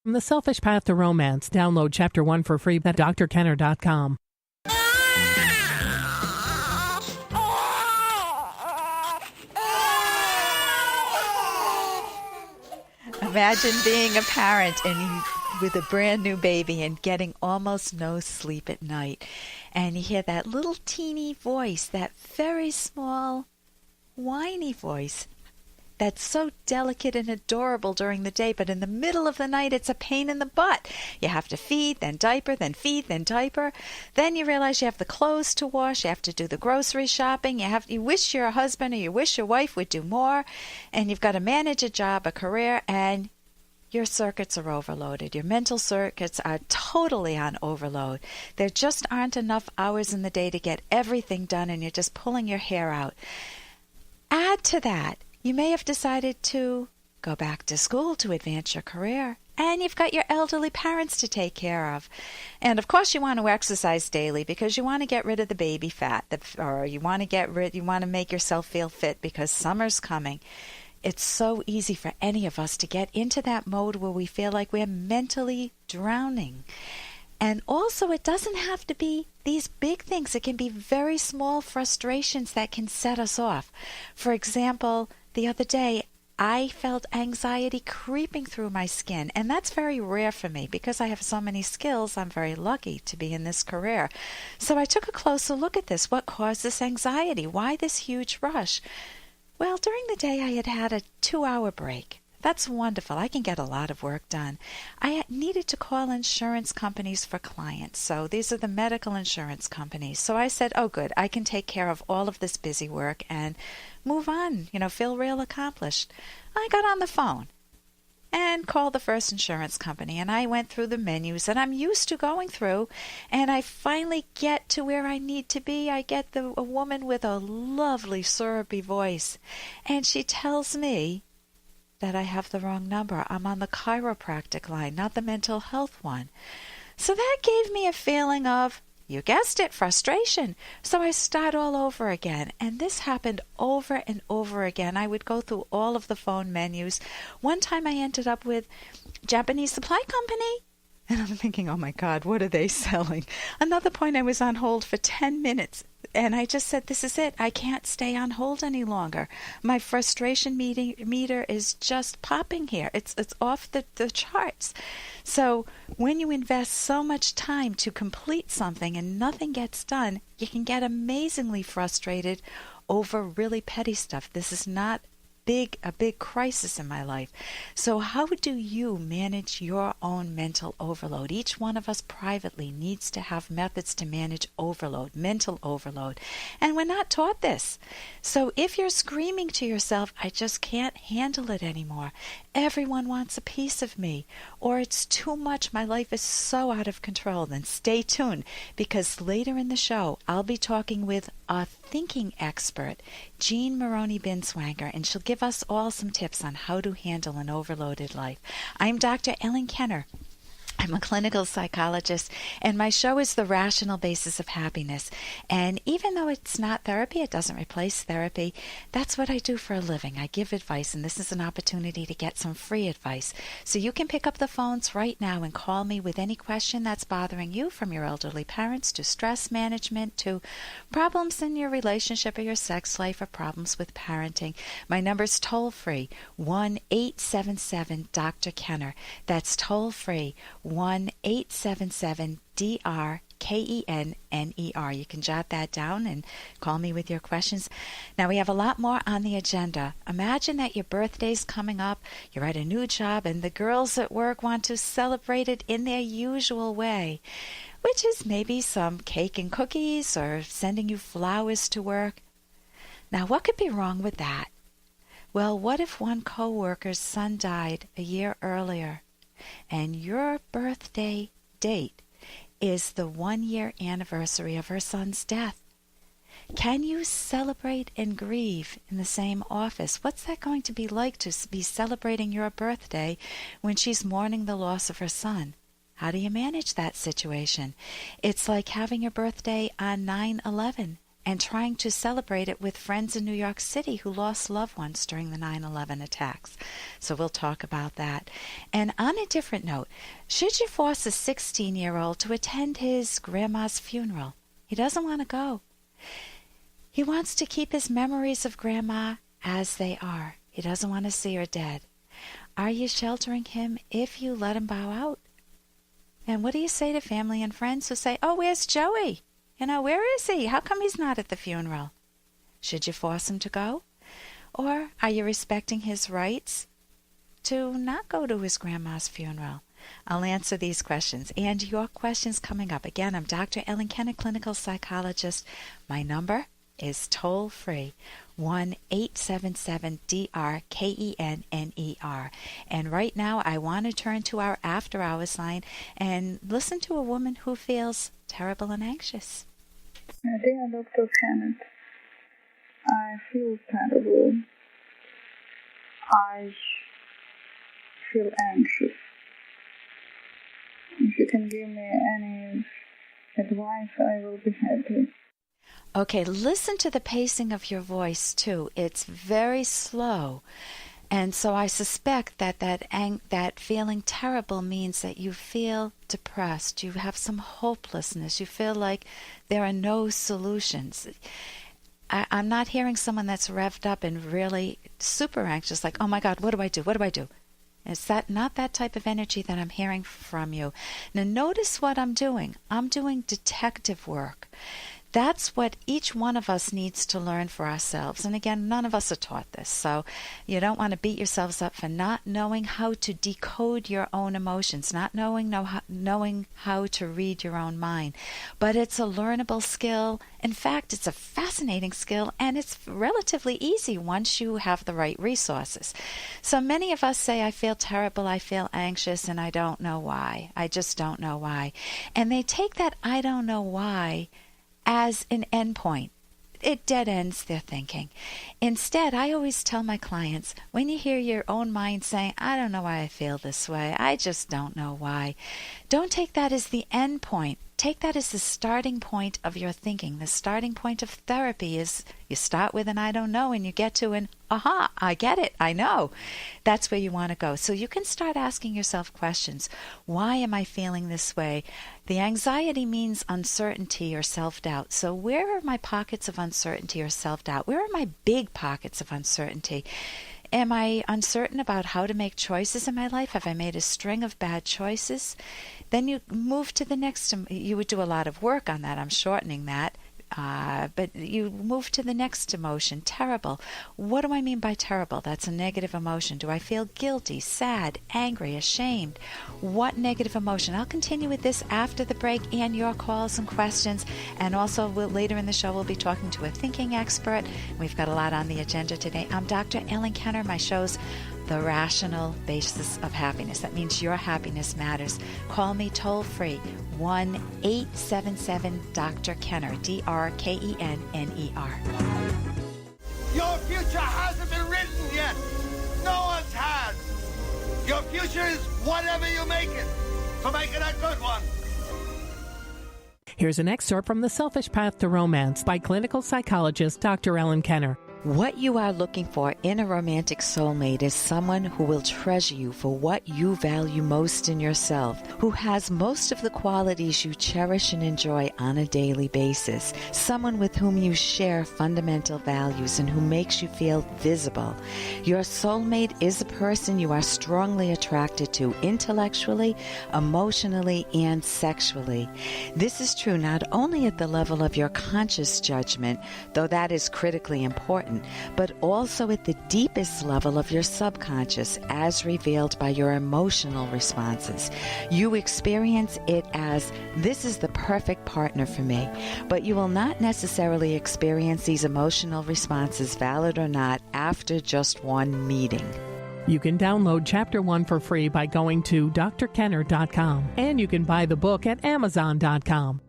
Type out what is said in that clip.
From The Selfish Path to Romance, download Chapter 1 for free at drkenner.com. Imagine being a parent and with a brand new baby and getting almost no sleep at night. And you hear that little teeny voice, that very small, whiny voice that's so delicate and adorable during the day, but in the middle of the night it's a pain in the butt. You have to feed, then diaper, then feed, then diaper. Then you realize you have the clothes to wash, you have to do the grocery shopping, you wish your husband or you wish your wife would do more, and you've got to manage a job, a career, and your circuits are overloaded. Your mental circuits are totally on overload. There just aren't enough hours in the day to get everything done, and you're just pulling your hair out. Add to that, you may have decided to go back to school to advance your career, and you've got your elderly parents to take care of. And of course you want to exercise daily because you want to get rid of the baby fat, or you want to make yourself feel fit because summer's coming. It's so easy for any of us to get into that mode where we feel like we're mentally drowning. And also, it doesn't have to be these big things. It can be very small frustrations that can set us off. For example, the other day, I felt anxiety creeping through my skin, and that's very rare for me. Because I have so many skills, I'm very lucky to be in this career. So I took a closer look at this. What caused this anxiety? Why this huge rush? Well, during the day, I had a 2-hour break. That's wonderful. I can get a lot of work done. I needed to call insurance companies for clients. So these are the medical insurance companies. So I said, oh, good, I can take care of all of this busy work and move on, feel real accomplished. I got on the phone and called the first insurance company, and I went through the menus, and I'm used to going through, and I finally get to where I need to be. I get a woman with a lovely syrupy voice, and she tells me that I have the wrong number. I'm on the chiropractic line, not the mental health one. So that gave me a feeling of, you guessed it, frustration. So I start all over again. And this happened over and over again. I would go through all of the phone menus. One time I ended up with Japanese supply company. And I'm thinking, oh my God, what are they selling? Another point, I was on hold for 10 minutes. And I just said, this is it. I can't stay on hold any longer. My frustration meter is just popping here. It's off the charts. So when you invest so much time to complete something and nothing gets done, you can get amazingly frustrated over really petty stuff. This is not a big crisis in my life. So how do you manage your own mental overload? Each one of us privately needs to have methods to manage overload, mental overload. And we're not taught this. So if you're screaming to yourself, I just can't handle it anymore. Everyone wants a piece of me. Or it's too much. My life is so out of control. Then stay tuned, because later in the show, I'll be talking with a thinking expert, Jean Maroney Binswanger, and she'll give us all some tips on how to handle an overloaded life. I'm Dr. Ellen Kenner. I'm a clinical psychologist, and my show is The Rational Basis of Happiness. And even though it's not therapy, it doesn't replace therapy, that's what I do for a living. I give advice, and this is an opportunity to get some free advice. So you can pick up the phones right now and call me with any question that's bothering you, from your elderly parents to stress management to problems in your relationship or your sex life or problems with parenting. My number's toll-free, 1-877-Dr. That's toll-free, 1-877-DRKENNER. You can jot that down and call me with your questions. Now, we have a lot more on the agenda. Imagine that your birthday's coming up, you're at a new job, and the girls at work want to celebrate it in their usual way, which is maybe some cake and cookies or sending you flowers to work. Now, what could be wrong with that? Well, what if one coworker's son died a year earlier, and your birthday date is the 1-year anniversary of her son's death? Can you celebrate and grieve in the same office? What's that going to be like, to be celebrating your birthday when she's mourning the loss of her son? How do you manage that situation? It's like having your birthday on 9/11 and trying to celebrate it with friends in New York City who lost loved ones during the 9/11 attacks. So we'll talk about that. And on a different note, should you force a 16-year-old to attend his grandma's funeral? He doesn't want to go. He wants to keep his memories of Grandma as they are. He doesn't want to see her dead. Are you sheltering him if you let him bow out? And what do you say to family and friends who say, "Oh, where's Joey? Where is he? How come he's not at the funeral?" Should you force him to go? Or are you respecting his rights to not go to his grandma's funeral? I'll answer these questions and your questions coming up. Again, I'm Dr. Ellen Kenner, clinical psychologist. My number is toll-free, 1-877-DRKENNER. And right now, I want to turn to our after-hours line and listen to a woman who feels terrible and anxious. Dear Dr. Kenneth, I feel terrible. I feel anxious. If you can give me any advice, I will be happy. Okay, listen to the pacing of your voice, too. It's very slow. And so I suspect that feeling terrible means that you feel depressed. You have some hopelessness. You feel like there are no solutions. I'm not hearing someone that's revved up and really super anxious, like, "Oh, my God, what do I do? What do I do?" It's not that type of energy that I'm hearing from you. Now, notice what I'm doing. I'm doing detective work. That's what each one of us needs to learn for ourselves. And again, none of us are taught this. So you don't want to beat yourselves up for not knowing how to decode your own emotions, not knowing how to read your own mind. But it's a learnable skill. In fact, it's a fascinating skill, and it's relatively easy once you have the right resources. So many of us say, "I feel terrible, I feel anxious, and I don't know why. I just don't know why." And they take that "I don't know why" as an endpoint. It dead ends their thinking. Instead, I always tell my clients, when you hear your own mind saying, "I don't know why I feel this way, I just don't know why," don't take that as the end point. Take that as the starting point of your thinking. The starting point of therapy is you start with an "I don't know" and you get to an "aha, I get it, I know." That's where you want to go. So you can start asking yourself questions. Why am I feeling this way? The anxiety means uncertainty or self-doubt. So where are my pockets of uncertainty or self-doubt? Where are my big pockets of uncertainty? Am I uncertain about how to make choices in my life? Have I made a string of bad choices? Then you move to the next. You would do a lot of work on that. I'm shortening that. But you move to the next emotion, terrible. What do I mean by terrible? That's a negative emotion. Do I feel guilty, sad, angry, ashamed? What negative emotion? I'll continue with this after the break and your calls and questions. And also later in the show, we'll be talking to a thinking expert. We've got a lot on the agenda today. I'm Dr. Ellen Kenner. My show's The Rational Basis of Happiness. That means your happiness matters. Call me toll free, 1-877-Dr. Kenner, DRKENNER. Your future hasn't been written yet. No one's has. Your future is whatever you make it. So make it a good one. Here's an excerpt from The Selfish Path to Romance by clinical psychologist Dr. Ellen Kenner. What you are looking for in a romantic soulmate is someone who will treasure you for what you value most in yourself, who has most of the qualities you cherish and enjoy on a daily basis, someone with whom you share fundamental values and who makes you feel visible. Your soulmate is a person you are strongly attracted to intellectually, emotionally, and sexually. This is true not only at the level of your conscious judgment, though that is critically important, but also at the deepest level of your subconscious, as revealed by your emotional responses. You experience it as, "This is the perfect partner for me," but you will not necessarily experience these emotional responses, valid or not, after just one meeting. You can download Chapter 1 for free by going to drkenner.com, and you can buy the book at amazon.com.